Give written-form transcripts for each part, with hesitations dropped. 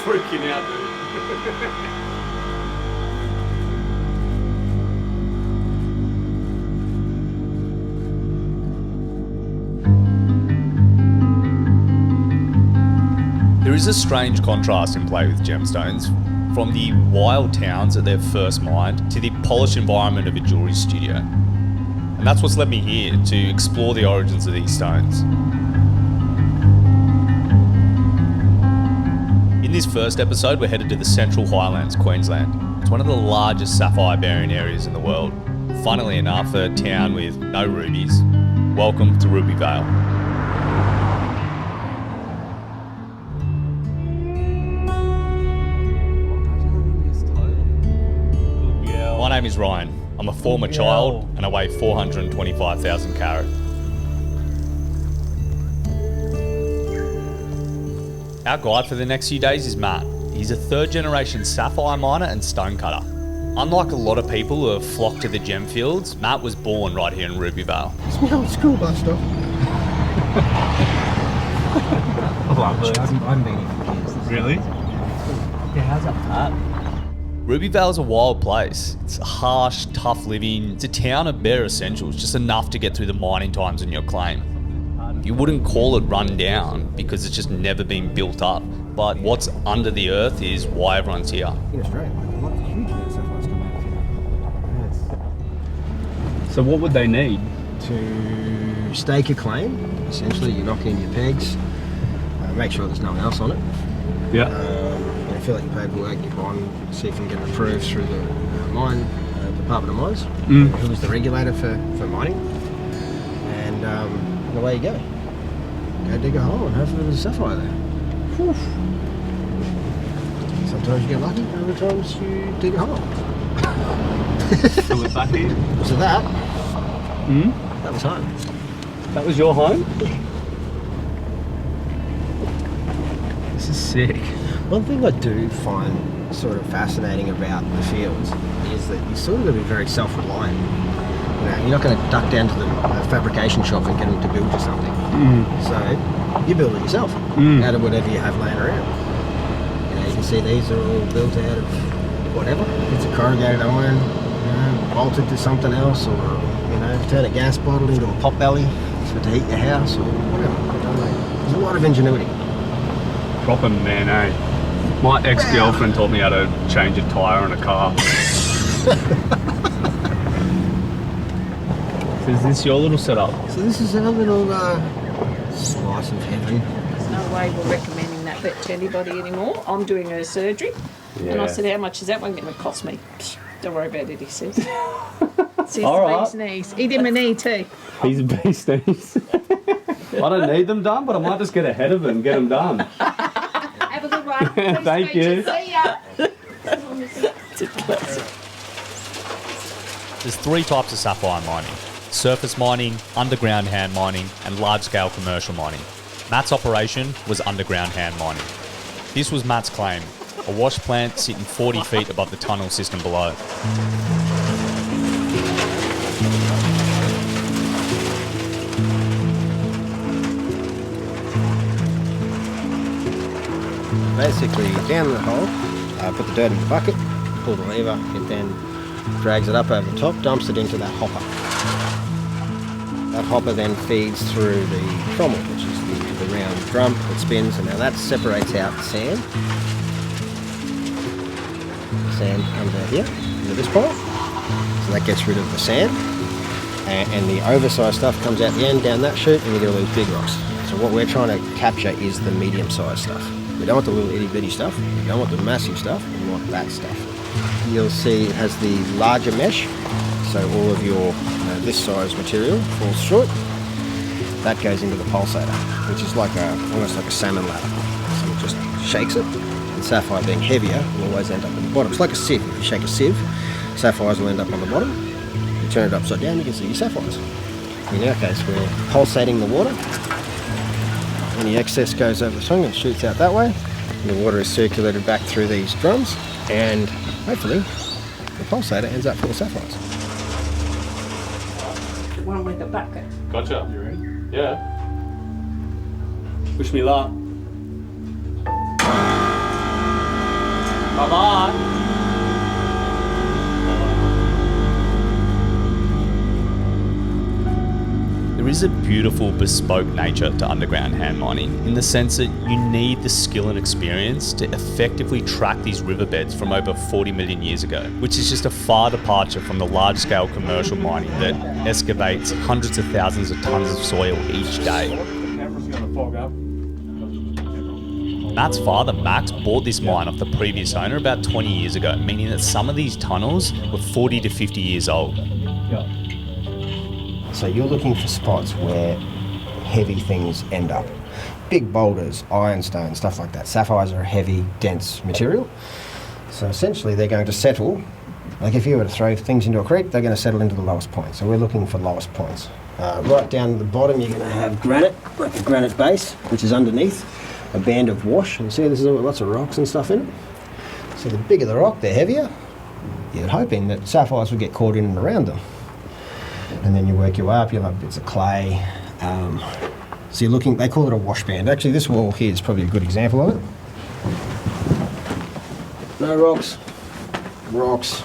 freaking out, dude. There is a strange contrast in play with gemstones, from the wild towns at their first mined to the polished environment of a jewellery studio. And that's what's led me here to explore the origins of these stones. In this first episode, we're headed to the Central Highlands, Queensland. It's one of the largest sapphire bearing areas in the world. Funnily enough, a town with no rubies. Welcome to Rubyvale. My name is Ryan. I'm a former child and I weigh 425,000 carat. Our guide for the next few days is Matt. He's a third generation sapphire miner and stonecutter. Unlike a lot of people who have flocked to the gem fields, Matt was born right here in Rubyvale. It's my old school bus stop. I love it. I haven't been here for years. Really? Yeah, how's that? Rubyvale is a wild place. It's harsh, tough living. It's a town of bare essentials, just enough to get through the mining times on your claim. You wouldn't call it run down because it's just never been built up. But what's under the earth is why everyone's here. In Australia, like, a lot of huge amounts of sapphires come out of here. Yes. So what would they need? To stake a claim, essentially you knock in your pegs, make sure there's no one else on it. Yeah. Fill out your paperwork, your bond, see if you can get it approved through the mine, Department of Mines, who is the regulator for mining. And away you go. Go dig a hole and hopefully there's a sapphire there. Whew. Sometimes you get lucky, other times you dig a hole. So we're back here? So that was home. That was your home? This is sick. One thing I do find sort of fascinating about the fields is that you sort of got to be very self-reliant. You know, you're not going to duck down to the fabrication shop and get them to build you something. So you build it yourself out of whatever you have laying around. You know, you can see these are all built out of whatever. It's a corrugated iron, you know, bolted to something else, or you know, turn a gas bottle into a pot belly to heat your house, or whatever. You know, there's a lot of ingenuity. Proper man, eh? My ex-girlfriend taught me how to change a tyre on a car. So is this your little setup? So this is our little slice of heaven. There's no way we're recommending that bit to anybody anymore. I'm doing her surgery. And I said, how much is that one going to cost me? Don't worry about it, he says. Says All the right. bee's knees. Eat him a knee too. He's a beast, knees. I don't need them done, but I might just get ahead of it and get them done. Have a good one. Thank you. See ya. There's three types of sapphire mining: surface mining, underground hand mining, and large-scale commercial mining. Matt's operation was underground hand mining. This was Matt's claim, a wash plant sitting 40 feet above the tunnel system below. Basically, down the hole, put the dirt in the bucket, pull the lever, it then drags it up over the top, dumps it into that hopper. That hopper then feeds through the trommel, which is the round drum that spins, and now that separates out sand. Sand under here, into this pile. So that gets rid of the sand, and the oversized stuff comes out the end down that chute, and you get all these big rocks. So what we're trying to capture is the medium-sized stuff. We don't want the little itty-bitty stuff, we don't want the massive stuff, we want that stuff. You'll see it has the larger mesh, so all of your this size material falls short. That goes into the pulsator, which is like almost like a salmon ladder. So it just shakes it, and sapphire being heavier will always end up at the bottom. It's like a sieve. If you shake a sieve, sapphires will end up on the bottom. You turn it upside down, you can see your sapphires. In our case, we're pulsating the water. Any excess goes over the tongue and shoots out that way. And the water is circulated back through these drums, and hopefully the pulsator ends up full of sapphires. One with the bucket. Gotcha. You ready? Yeah. Wish me luck. Bye-bye. There is a beautiful bespoke nature to underground hand mining in the sense that you need the skill and experience to effectively track these riverbeds from over 40 million years ago, which is just a far departure from the large-scale commercial mining that excavates hundreds of thousands of tons of soil each day. Matt's father, Max, bought this mine off the previous owner about 20 years ago, meaning that some of these tunnels were 40 to 50 years old. So you're looking for spots where heavy things end up. Big boulders, ironstone, stuff like that. Sapphires are a heavy, dense material. So essentially they're going to settle, like if you were to throw things into a creek, they're going to settle into the lowest point. So we're looking for lowest points. Right down at the bottom you're going to have granite, like a granite base, which is underneath a band of wash. And you see there's lots of rocks and stuff in it. So the bigger the rock, the heavier. You're hoping that sapphires would get caught in and around them. And then you work your way up, you'll have bits of clay. So you're looking, they call it a wash band. Actually, this wall here is probably a good example of it. No rocks,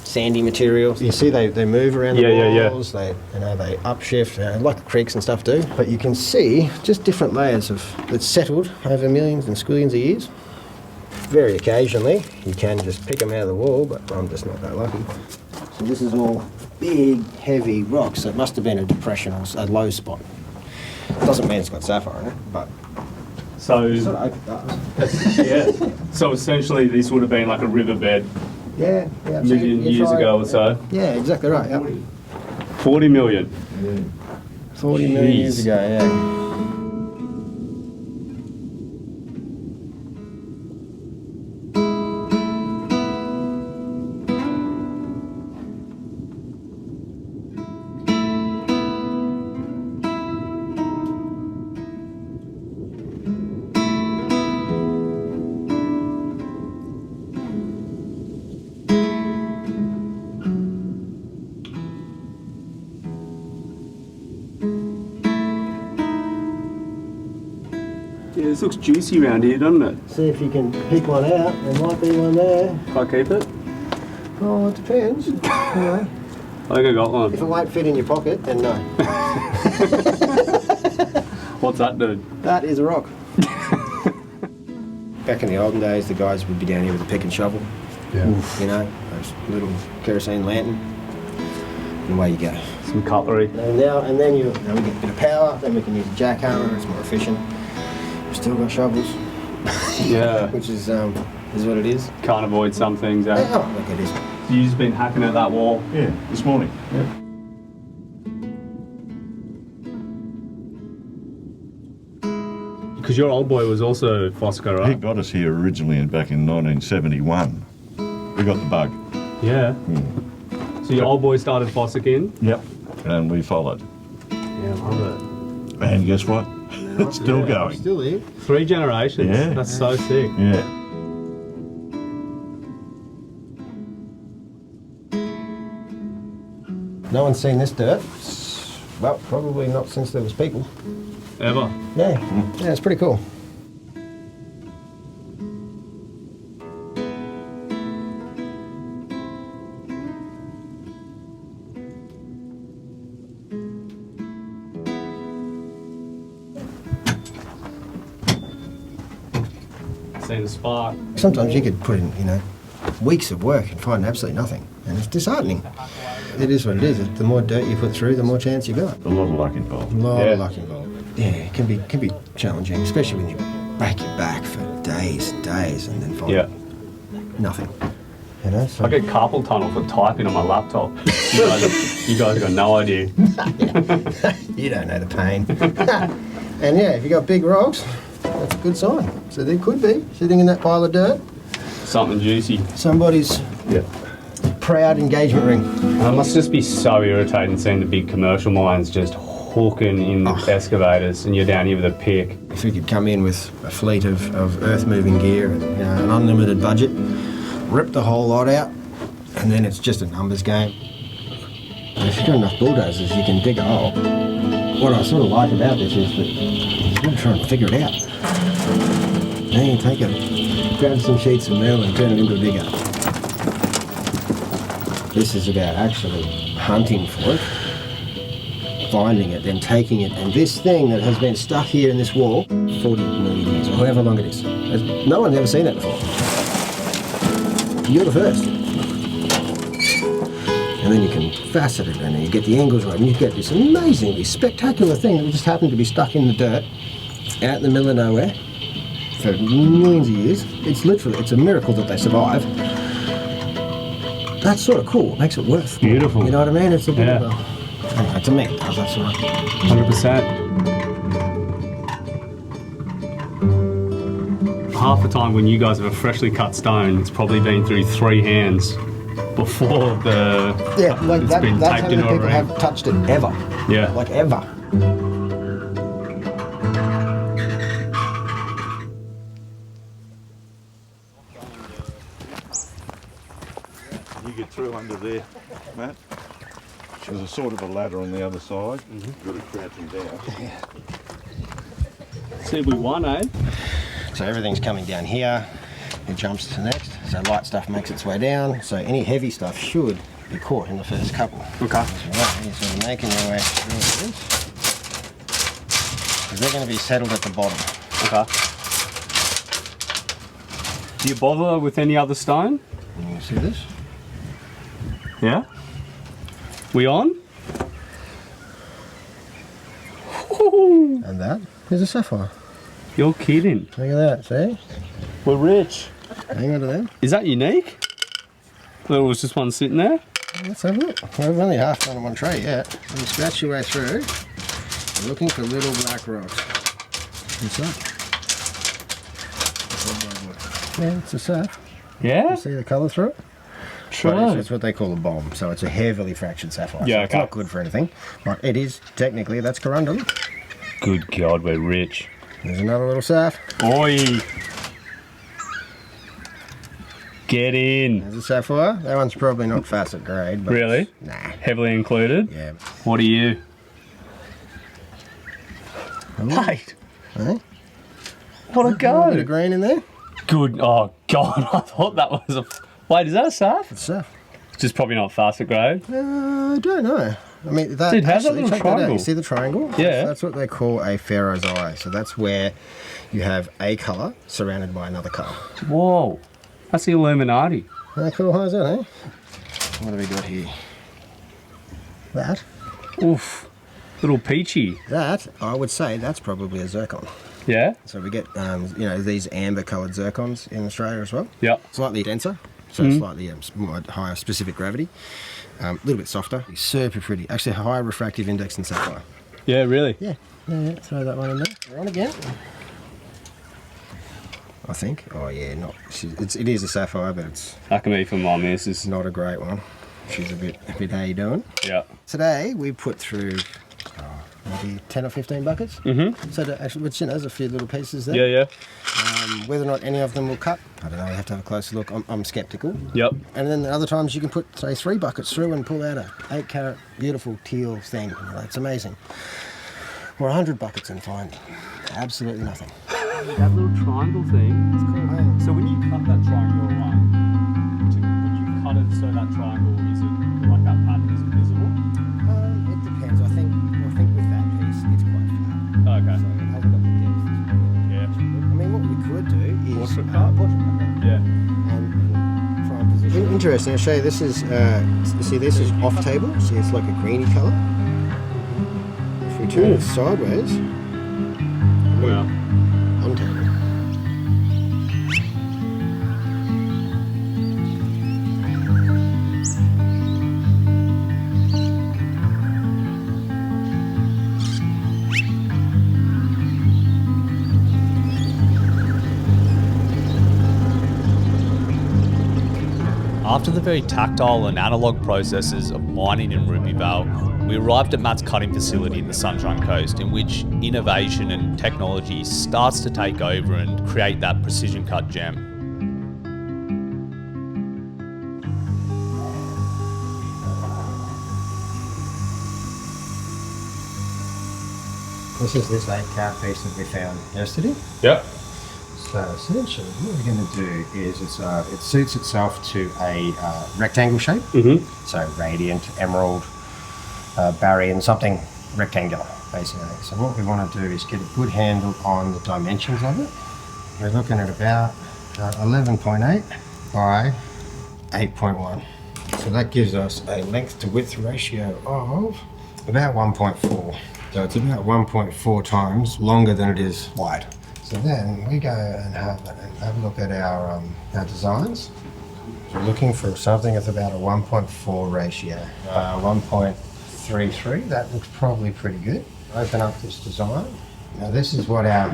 sandy materials. You see they move around the walls, they upshift, like the creeks and stuff do. But you can see just different layers that's settled over millions and squillions of years. Very occasionally, you can just pick them out of the wall, but I'm just not that lucky. So this is all big, heavy rocks. So it must have been a depression or a low spot. Doesn't mean it's got sapphire in it, but So, it sort of does. yeah. So essentially this would have been like a riverbed Yeah. a million years ago or so. Yeah, exactly right. Yep. 40 million. 40 million years ago, yeah. Yeah, this looks juicy around here, doesn't it? See if you can pick one out. There might be one there. Can I keep it? Oh, it depends. Anyway, I think I got one. if it won't fit in your pocket, then no. What's that, dude? That is a rock. Back in the olden days, the guys would be down here with a pick and shovel. Yeah. You know, those little kerosene lantern. And away you go. Some cutlery. And then we get a bit of power, then we can use a jackhammer, it's more efficient. We've still got shovels. Yeah. Which is what it is. Can't avoid some things, eh? Oh, look, it is. You've just been hacking at that wall. Yeah, this morning. Yeah. Because your old boy was also Fosca, He right? got us here originally back in 1971. We got the bug. Yeah. So your old boy started Fossicking? Yep. And we followed. Yeah, I love it. And guess what? It's still Yeah, going. Still here. 3 generations. Yeah. That's so sick. Yeah. No one's seen this dirt. Well, probably not since there was people. Ever. Yeah. Yeah, it's pretty cool. Seen the spark. Sometimes you could put in, weeks of work and find absolutely nothing. And it's disheartening. It is what it is. The more dirt you put through, the more chance you got. A lot of luck involved. A lot Yeah. of luck involved. Yeah, it can be challenging, especially when you back your back for days and days and then find Yeah. nothing. So I get carpal tunnel for typing on my laptop. You guys got no idea. you don't know the pain. And yeah, if you got big rocks, that's a good sign. So there could be, sitting in that pile of dirt, Something juicy. somebody's Yeah. proud engagement ring. It must just be so irritating seeing the big commercial mines just hooking in the excavators and you're down here with a pick. If we could come in with a fleet of earth-moving gear and an unlimited budget, rip the whole lot out, and then it's just a numbers game. And if you've got enough bulldozers, you can dig a hole. What I sort of like about this is that you've got to try and figure it out. Now you take it, grab some sheets of metal and turn it into a digger. This is about actually hunting for it, finding it, then taking it, and this thing that has been stuck here in this wall 40 million years, or however long it is. No one's ever seen that before. You're the first. And then you can facet it, and then you get the angles right, and you get this amazingly spectacular thing that just happened to be stuck in the dirt, out in the middle of nowhere, for millions of years. It's literally, it's a miracle that they survive. That's sort of cool. It makes it worth. Beautiful. You know what I mean? It's a bit Yeah. of a... Anyway, to me, it does that sort of... 100%. Half the time when you guys have a freshly cut stone, it's probably been through 3 hands before the Yeah, like it's that, been that's taped how many into a people ring. have touched it ever. Yeah. Like ever. You get through under there, Matt. There's a sort of a ladder on the other side. You've got to crouch him down. See, we won, eh? So everything's coming down here. It jumps to next. So light stuff makes its way down. So any heavy stuff should be caught in the first couple. Okay. So right, you're sort of making your way through this. Because they're going to be settled at the bottom. Okay. Do you bother with any other stone? And you see this? Yeah. We on? And that is a sapphire. You're kidding. Look at that, see? We're rich. Hang on to them. Is that unique? There was just one sitting there? Let's have a look. We've only half done on one tray yet. You scratch your way through. You're looking for little black rocks. What's that? Yeah, it's a sap. Yeah? See the colour through it? True. It's what they call a bomb, so it's a heavily fractured sapphire. Yeah, so it's okay. not good for anything, but it is technically, that's corundum. Good God, we're rich. There's another little sap. Oi! Get in. There's a sapphire. That one's probably not facet grade, but Really? nah. Heavily included? Yeah. What are you? Mate, Hey? what a A bit go. of green in there. Good. Oh, God, I thought that was a... Wait, is that a sap? It's sap. Just probably not facet grade. I don't know. I mean, that, Dude, how's that actually, little check that out. triangle? You see the triangle? Yeah. That's what they call a pharaoh's eye. So that's where you have a colour surrounded by another colour. Whoa. That's the Illuminati. How cool is that, eh? What have we got here? That. Oof. Little peachy. That, I would say, that's probably a zircon. Yeah? So we get, you know, these amber-coloured zircons in Australia as well. Yep. Slightly denser, so slightly more higher specific gravity. A little bit softer. Super pretty. Actually, a higher refractive index than sapphire. Yeah, really? Yeah. Throw that one in there. We're on again. I think. Oh yeah, not. It is a sapphire, but it's That can be for my missus. not a great one. She's a bit how you doing? Yeah. Today we put through maybe 10 or 15 buckets. Mm-hmm. So to actually, which, you know, there's a few little pieces there. Yeah, yeah. Whether or not any of them will cut, I don't know. We have to have a closer look. I'm sceptical. Yep. And then other times you can put, say, 3 buckets through and pull out a 8-carat beautiful teal thing. You know, it's amazing. Or 100 buckets and find absolutely nothing. That little triangle thing. It's cool, man. So when you cut that triangle one, would you cut it so that triangle is it like that pattern is visible? It depends. I think with that piece, it's quite flat. Okay. So it hasn't got the depth. Yeah. I mean, what we could do is Portrait cut? portrait cut. Yeah. And try and position. Interesting. I'll show you. This is see, this is off table. See, it's like a greeny colour. If we turn it sideways, Wow. on table. After the very tactile and analogue processes of mining in Rubyvale, we arrived at Matt's cutting facility in the Sunshine Coast, in which innovation and technology starts to take over and create that precision cut gem. This is this 8-carat piece that we found yesterday. Yep. So essentially what we're going to do is it suits itself to a rectangle shape. So radiant, emerald, Barrian, something rectangular basically. So what we want to do is get a good handle on the dimensions of it. We're looking at about 11.8 by 8.1. So that gives us a length to width ratio of about 1.4. So it's about 1.4 times longer than it is wide. So then we go and have a look at our designs. So we're looking for something that's about a 1.4 ratio. 1.33, that looks probably pretty good. Open up this design. Now this is what our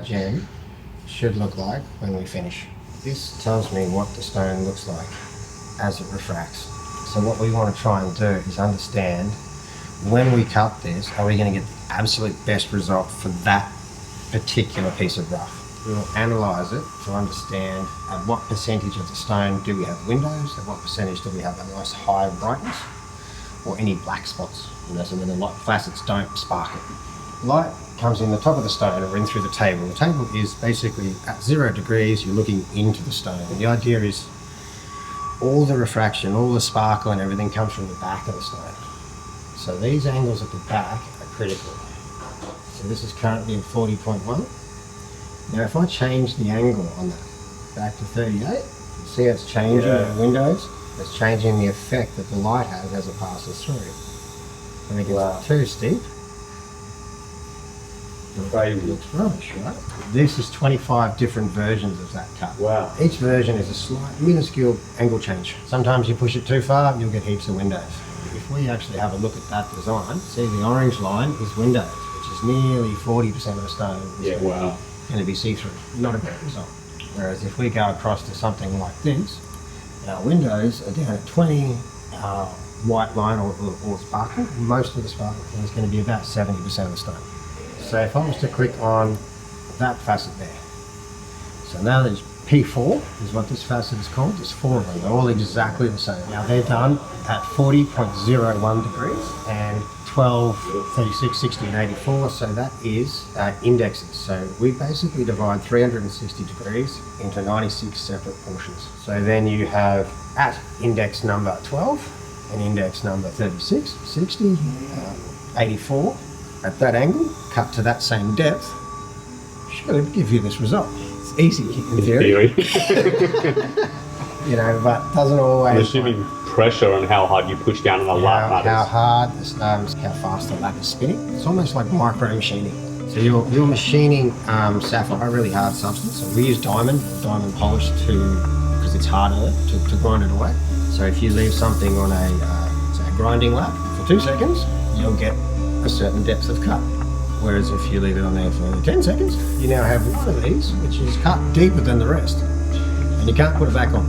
gem should look like when we finish. This tells me what the stone looks like as it refracts. So what we want to try and do is understand, when we cut this, are we going to get the absolute best result for that particular piece of rough? We will analyse it to understand at what percentage of the stone do we have windows, at what percentage do we have a nice high brightness, or any black spots. So when the light facets don't sparkle. Light comes in the top of the stone and in through the table. The table is basically at 0 degrees, you're looking into the stone. And the idea is all the refraction, all the sparkle and everything comes from the back of the stone. So these angles at the back are critical. So this is currently at 40.1. Now if I change the angle on that back to 38, see how it's changing the windows? It's changing the effect that the light has as it passes through. When it gets too steep, it looks rubbish, right? This is 25 different versions of that cut. Wow. Each version is a slight, minuscule angle change. Sometimes you push it too far, you'll get heaps of windows. If we actually have a look at that design, see the orange line is windows, which is nearly 40% of the stone is going to be see-through. Not a great result. Whereas if we go across to something like this, our windows are down at 20 white line or sparkle. Most of the sparkle is going to be about 70% of the stone. So if I was to click on that facet there, so now there's P4 is what this facet is called. There's 4 of them. They're all exactly the same. Now they're done at 40.01 degrees and 12, 36, 60 and 84. So that is indexes. So we basically divide 360 degrees into 96 separate portions. So then you have at index number 12 and index number 36, 60, 84 at that angle, cut to that same depth, should give you this result. It's easy in theory. You know, but doesn't always. I'm assuming pressure on how hard you push down on the lap matters. How hard, how fast the lap is spinning. It's almost like micro machining. So you're machining sapphire, a really hard substance. So we use diamond polish because it's harder to grind it away. So if you leave something on a grinding lap for 2 seconds, you'll get a certain depth of cut. Whereas if you leave it on there for 10 seconds, you now have one of these which is cut deeper than the rest, and you can't put it back on.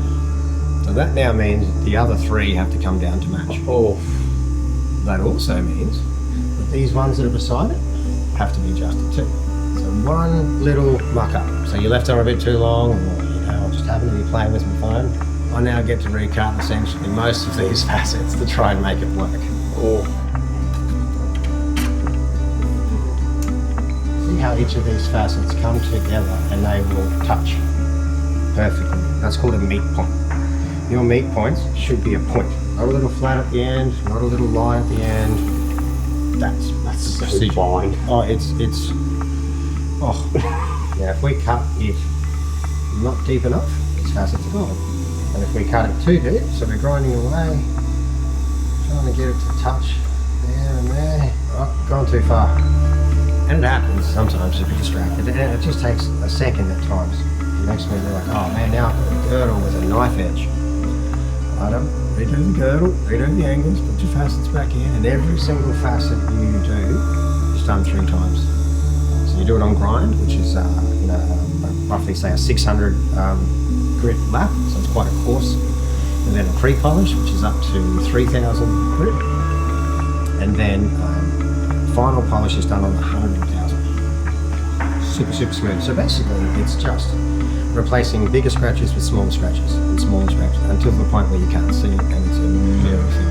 So that now means the other 3 have to come down to match. Oh. That also means that these ones that are beside it have to be adjusted too. So one little muck up. So you left on a bit too long, or I just happen to be playing with my phone. I now get to recut essentially most of these facets to try and make it work. Oh. How each of these facets come together and they will touch perfectly. That's called a meet point. Your meet points should be a point. Not a little flat at the end, not a little line at the end. That's the procedure. Fine. Oh, now if we cut it not deep enough, its facets are gone. And if we cut it too deep, so we're grinding away, trying to get it to touch there and there, oh, gone too far. And it happens sometimes to be distracted, and it just takes a second at times. It makes me like, oh man, now I've got a girdle with a knife edge. Redo the girdle, redo the angles, put your facets back in, and every single facet you do is done 3 times. So you do it on grind, which is roughly say a 600 grit lap, so it's quite a coarse. And then a pre-polish, which is up to 3000 grit. And then final polish is done on 100,000. Super smooth. So basically it's just replacing bigger scratches with smaller scratches and smaller scratches until the point where you can't see it, and it's a beautiful